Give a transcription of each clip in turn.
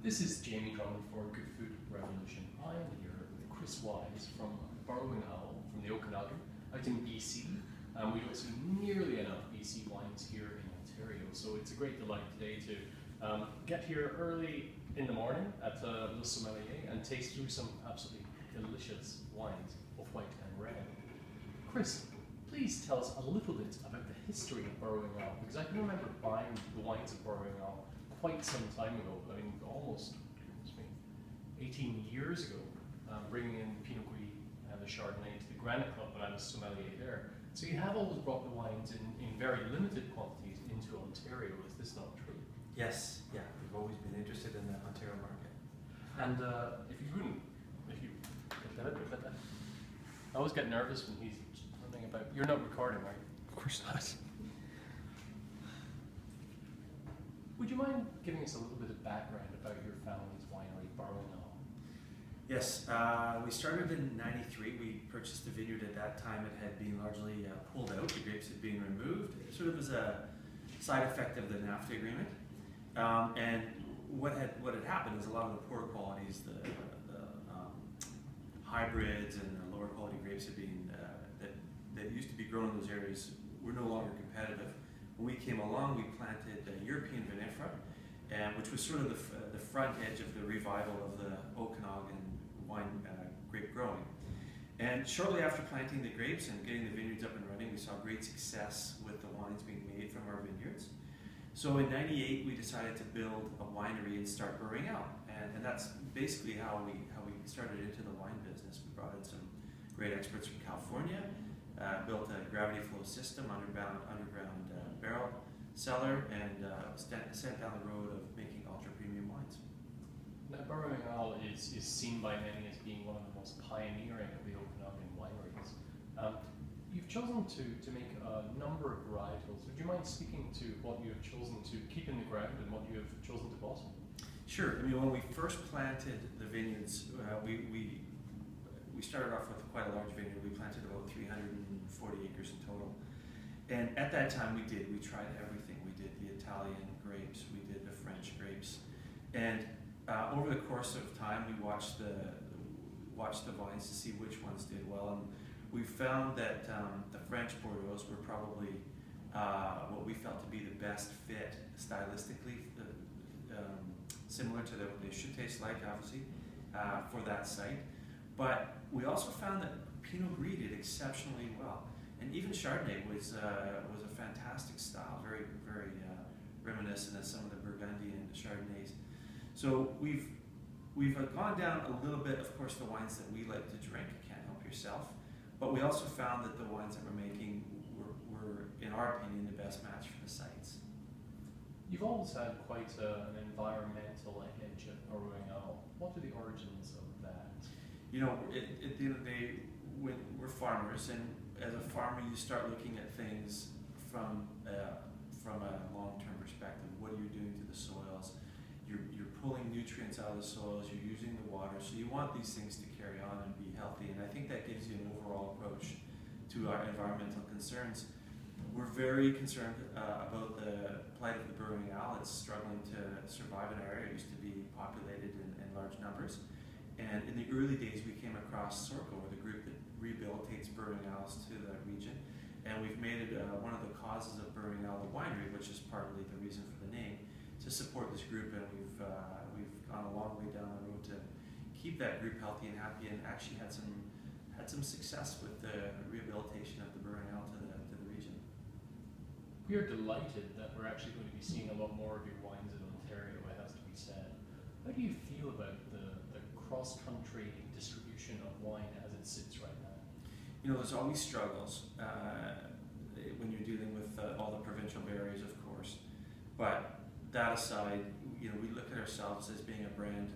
This is Jamie Drummond for Good Food Revolution. I am here with Chris Wyse from Burrowing Owl from the Okanagan out in BC. We don't see nearly enough BC wines here in Ontario, so it's a great delight today to get here early in the morning at the Sommelier and taste through some absolutely delicious wines of white and red. Chris, please tell us a little bit about the history of Burrowing Owl, because I can remember buying the wines of Burrowing Owl quite some time ago. I mean, almost 18 years ago, bringing in the Pinot Gris and the Chardonnay to the Granite Club when I was sommelier there. So you have always brought the wines in very limited quantities into Ontario. Is this not true? Yes, yeah, we've always been interested in the Ontario market. And I always get nervous when he's running about. You're not recording, right? Of course not. Would you mind giving us a little bit of background about your family's winery, Burrowing Owl? Yes, we started in '93. We purchased the vineyard at that time. It had been largely pulled out. The grapes had been removed, sort of as a side effect of the NAFTA agreement. And what had happened is a lot of the poor qualities, the hybrids and the lower quality grapes had been that used to be grown in those areas were no longer competitive. When we came along, we planted European vinifera, which was sort of the front edge of the revival of the Okanagan wine grape growing. And shortly after planting the grapes and getting the vineyards up and running, we saw great success with the wines being made from our vineyards. So in '98, we decided to build a winery and start Burrowing Owl, and that's basically how we started into the wine business. We brought in some great experts from California, built a gravity flow system, underground barrel cellar, and sent down the road of making ultra premium wines. Now, Burrowing Owl is seen by many as being one of the most pioneering of the Okanagan wineries. You've chosen to make a number of varietals. Would you mind speaking to what you have chosen to keep in the ground and what you have chosen to blossom? Sure. I mean, when we first planted the vineyards, we started off with quite a large vineyard. We planted about 340 acres in total. And at that time we tried everything. We did the Italian grapes, we did the French grapes. And over the course of time, we watched the vines to see which ones did well. And we found that the French Bordeaux were probably what we felt to be the best fit stylistically, similar to what they should taste like, obviously, for that site. But we also found that Pinot Gris did exceptionally well. And even Chardonnay was a fantastic style, very reminiscent of some of the Burgundy and the Chardonnays. So we've gone down a little bit. Of course, the wines that we like to drink, can't help yourself. But we also found that the wines that we're making were, in our opinion, the best match for the sites. You've always had quite an environmental edge at Burrowing Owl. What are the origins of that? You know, at the end of the day, we're farmers, and as a farmer, you start looking at things from a long-term perspective. What are you doing to the soils? You're pulling nutrients out of the soils. You're using the water. So you want these things to carry on and be healthy. And I think that gives you an overall approach to our environmental concerns. We're very concerned about the plight of the Burrowing Owl. It's struggling to survive in our area. It used to be populated in large numbers. And in the early days, we came across Sorco, the group that rehabilitates Burrowing Owls to the region. And we've made it one of the causes of Burrowing Owl the Winery, which is partly the reason for the name, to support this group. And we've gone a long way down the road to keep that group healthy and happy, and actually had some success with the rehabilitation of the Burrowing Owl to the region. We are delighted that we're actually going to be seeing a lot more of your wines in Ontario, it has to be said. How do you feel about the cross-country distribution of wine as it sits right now? You know, there's always struggles when you're dealing with all the provincial barriers, of course. But that aside, you know, we look at ourselves as being a brand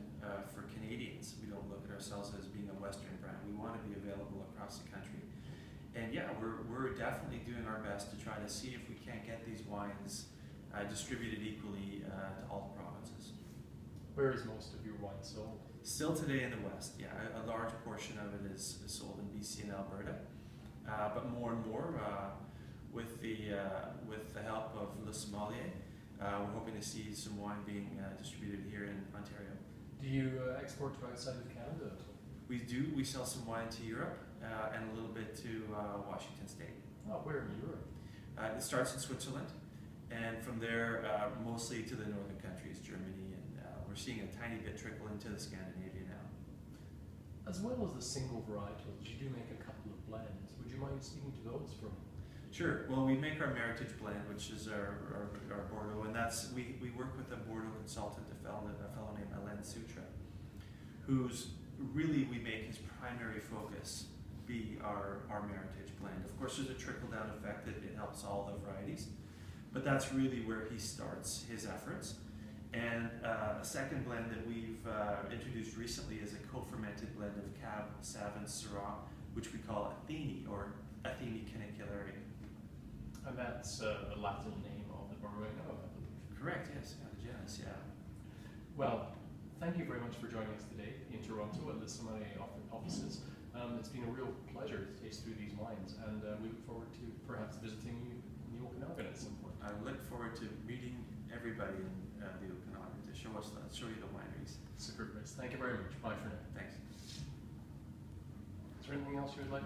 for Canadians. We don't look at ourselves as being a Western brand. We want to be available across the country. And yeah, we're definitely doing our best to try to see if we can't get these wines distributed equally to all the provinces. Where is most of your wine sold? Still today in the West, yeah. A large portion of it is sold in BC and Alberta, but more and more with the help of Le Sommelier, we're hoping to see some wine being distributed here in Ontario. Do you export to outside of Canada? We do. We sell some wine to Europe and a little bit to Washington State. Oh, where in Europe? It starts in Switzerland, and from there, mostly to the northern countries, Germany, and we're seeing a tiny bit trickle into the Scandinavia now. As well as the single varietals, you do make a couple of blends. Would you mind speaking to those for me? Sure. Well, we make our Meritage blend, which is our Bordeaux, and that's we work with a Bordeaux consultant, a fellow named Alain Sutra, who's really we make his primary focus be our Meritage blend. Of course, there's a trickle-down effect that it helps all the varieties, but that's really where he starts his efforts. And a second blend that we've introduced recently is a co-fermented blend of Cab, Sauv, and Syrah, which we call Athene, or Athene caniculare. And that's the Latin name of the Burrowing Owl, I believe. Correct, yes, the genus, yeah. Well, thank you very much for joining us today in Toronto at the Sommelier offices. It's been a real pleasure to taste through these wines, and we look forward to perhaps visiting you in the Okanagan at some point. I look forward to meeting everybody in the Okanagan to show you the wineries. Super, Chris. Thank you very much. Bye for now. Thanks. Is there anything else you would like